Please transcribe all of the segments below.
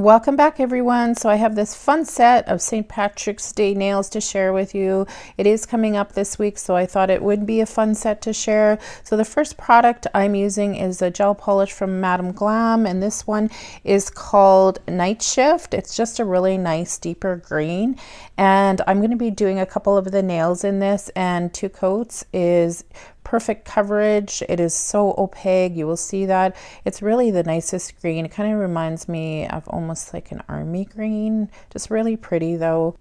Welcome back, everyone. So I have this fun set of St. Patrick's Day nails to share with you. It is coming up this week, so I thought it would be a fun set to share. So the first product I'm using is a gel polish from Madame Glam, and this one is called Night Shift. It's just a really nice deeper green, and I'm going to be doing a couple of the nails in this, and 2 coats is perfect coverage. It is so opaque, you will see that. It's really the nicest green. It kind of reminds me of almost like an army green, just really pretty though.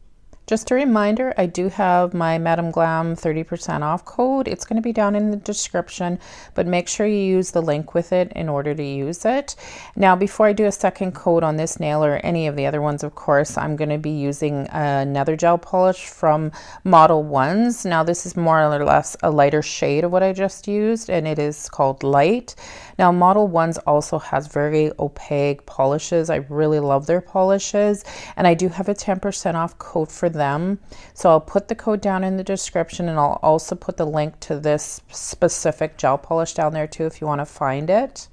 Just a reminder, I do have my Madame Glam 30% off code. It's going to be down in the description, but make sure you use the link with it in order to use it. Now, before I do a second coat on this nail or any of the other ones, of course, I'm going to be using another gel polish from Modelones. Now, this is more or less a lighter shade of what I just used, and it is called Light. Now, Modelones also has very opaque polishes. I really love their polishes, and I do have a 10% off code for them. So I'll put the code down in the description, and I'll also put the link to this specific gel polish down there too if you want to find it.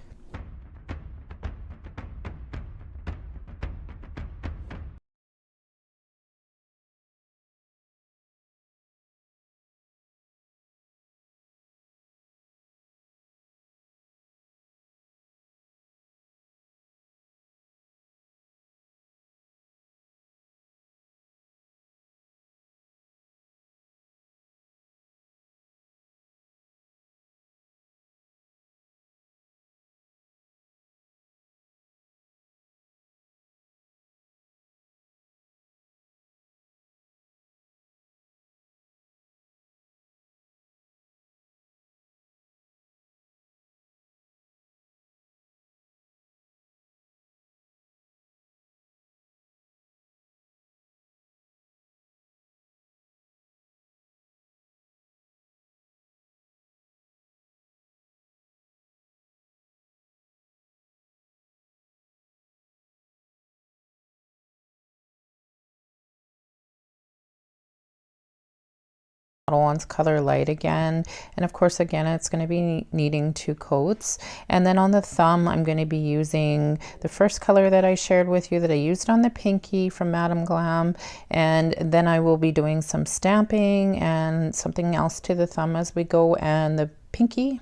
One's color light again, and of course again it's going to be needing 2 coats. And then on the thumb I'm going to be using the first color that I shared with you that I used on the pinky from Madame Glam, and then I will be doing some stamping and something else to the thumb as we go and the pinky.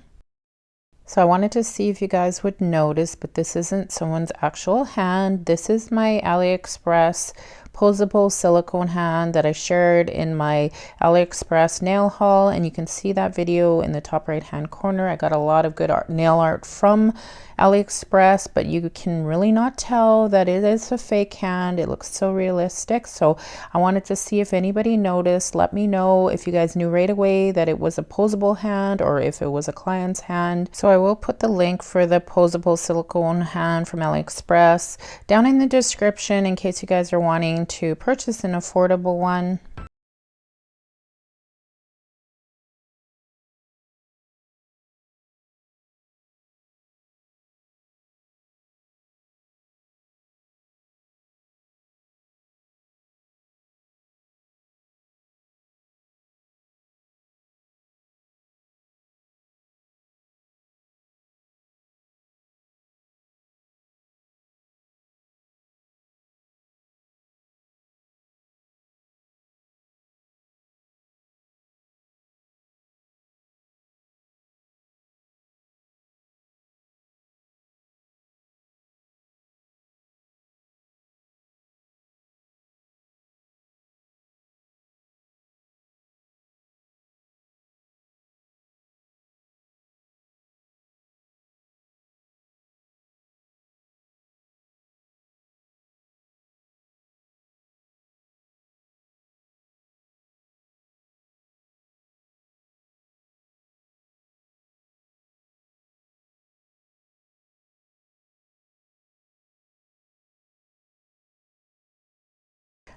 So I wanted to see if you guys would notice, but this isn't someone's actual hand. This is my AliExpress posable silicone hand that I shared in my AliExpress nail haul, and you can see that video in the top right hand corner. I got a lot of good nail art from AliExpress, but you can really not tell that it is a fake hand. It looks so realistic. So I wanted to see if anybody noticed. Let me know if you guys knew right away that it was a posable hand or if it was a client's hand. So I will put the link for the posable silicone hand from AliExpress down in the description in case you guys are wanting to purchase an affordable one.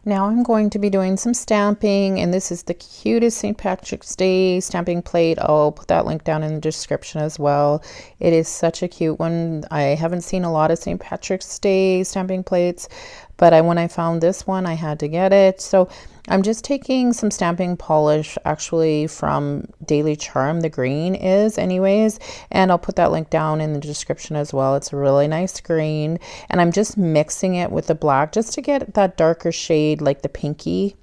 Now I'm going to be doing some stamping, and this is the cutest St. Patrick's Day stamping plate. I'll put that link down in the description as well. It is such a cute one. I haven't seen a lot of St. Patrick's Day stamping plates, but when I found this one, I had to get it. So I'm just taking some stamping polish actually from Daily Charme, the green is anyways, and I'll put that link down in the description as well. It's a really nice green, and I'm just mixing it with the black just to get that darker shade like the pinky.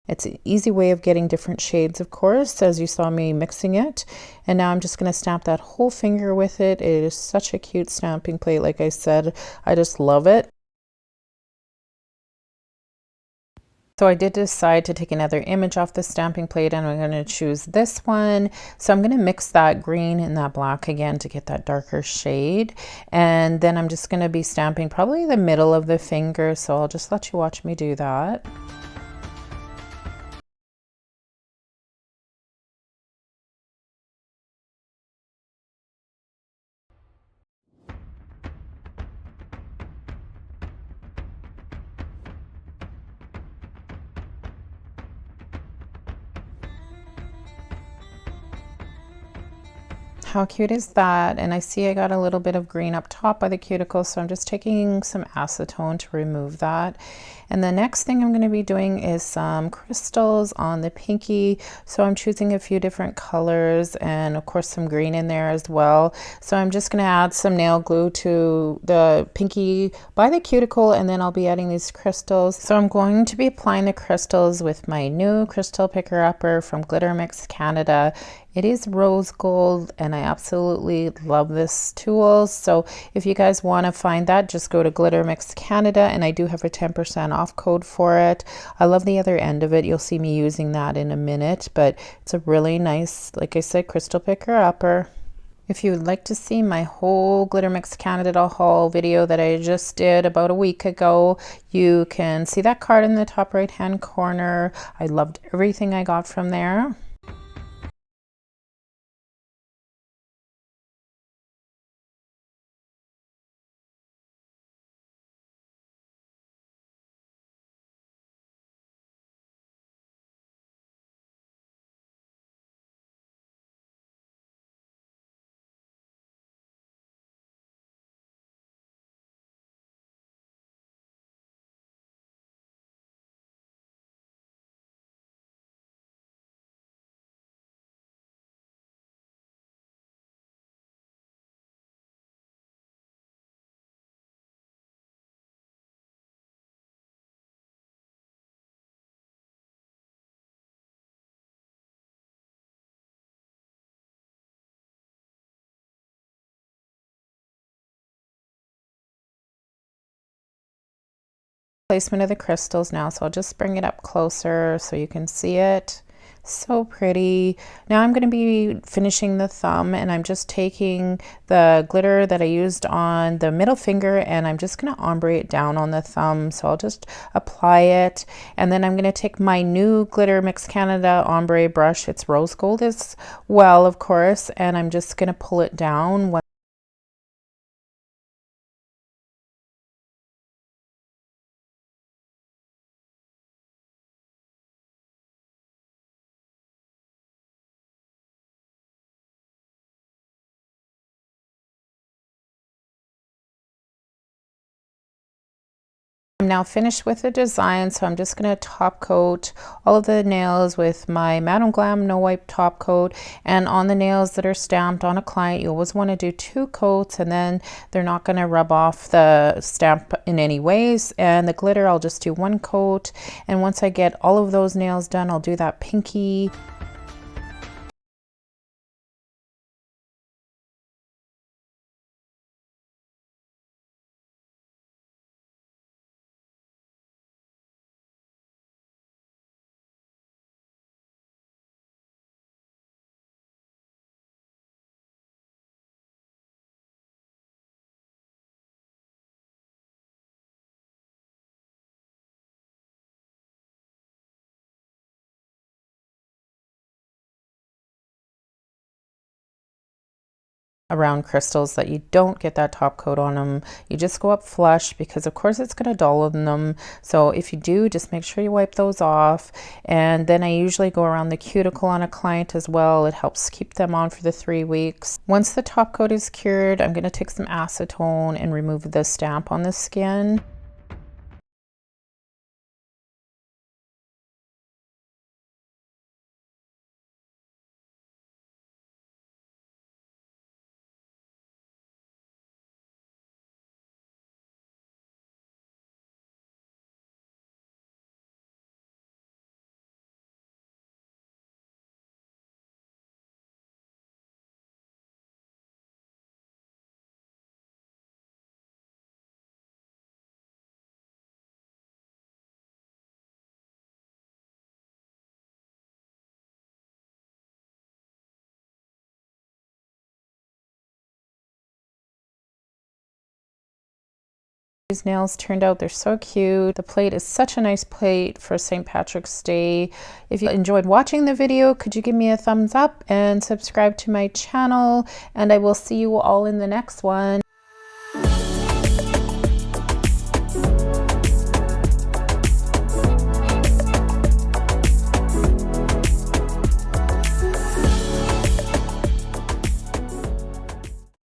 It's an easy way of getting different shades, of course, as you saw me mixing it. And now I'm just going to stamp that whole finger with it. It is such a cute stamping plate. Like I said, I just love it. So I did decide to take another image off the stamping plate, and I'm going to choose this one. So I'm going to mix that green and that black again to get that darker shade. And then I'm just going to be stamping probably the middle of the finger. So I'll just let you watch me do that. How cute is that? And I see I got a little bit of green up top by the cuticle, so I'm just taking some acetone to remove that. And the next thing I'm going to be doing is some crystals on the pinky. So I'm choosing a few different colors and of course some green in there as well. So I'm just going to add some nail glue to the pinky by the cuticle, and then I'll be adding these crystals. So I'm going to be applying the crystals with my new crystal picker upper from Glitter Mix Canada. It is rose gold, and I absolutely love this tool. So if you guys want to find that, just go to Glitter Mix Canada, and I do have a 10% off code for it. I love the other end of it. You'll see me using that in a minute, but it's a really nice, like I said, crystal picker upper. If you would like to see my whole Glitter Mix Canada haul video that I just did about a week ago, you can see that card in the top right hand corner. I loved everything I got from there. Placement of the crystals now, so I'll just bring it up closer so you can see it. So pretty. Now I'm going to be finishing the thumb, and I'm just taking the glitter that I used on the middle finger and I'm just going to ombre it down on the thumb. So I'll just apply it, and then I'm going to take my new Glitter Mix Canada ombre brush. It's rose gold as well, of course, and I'm just going to pull it down. I'm now finished with the design, so I'm just going to top coat all of the nails with my Madam Glam No Wipe top coat. And on the nails that are stamped on a client, you always want to do 2 coats, and then they're not going to rub off the stamp in any ways. And the glitter, I'll just do 1 coat. And once I get all of those nails done, I'll do that pinky. Around crystals that you don't get that top coat on them. You just go up flush because of course it's going to dullien them. So if you do, just make sure you wipe those off. And then I usually go around the cuticle on a client as well. It helps keep them on for the 3 weeks. Once the top coat is cured, I'm going to take some acetone and remove the stamp on the skin. These nails turned out, they're so cute. The plate is such a nice plate for St. Patrick's Day. If you enjoyed watching the video, could you give me a thumbs up and subscribe to my channel? And I will see you all in the next one.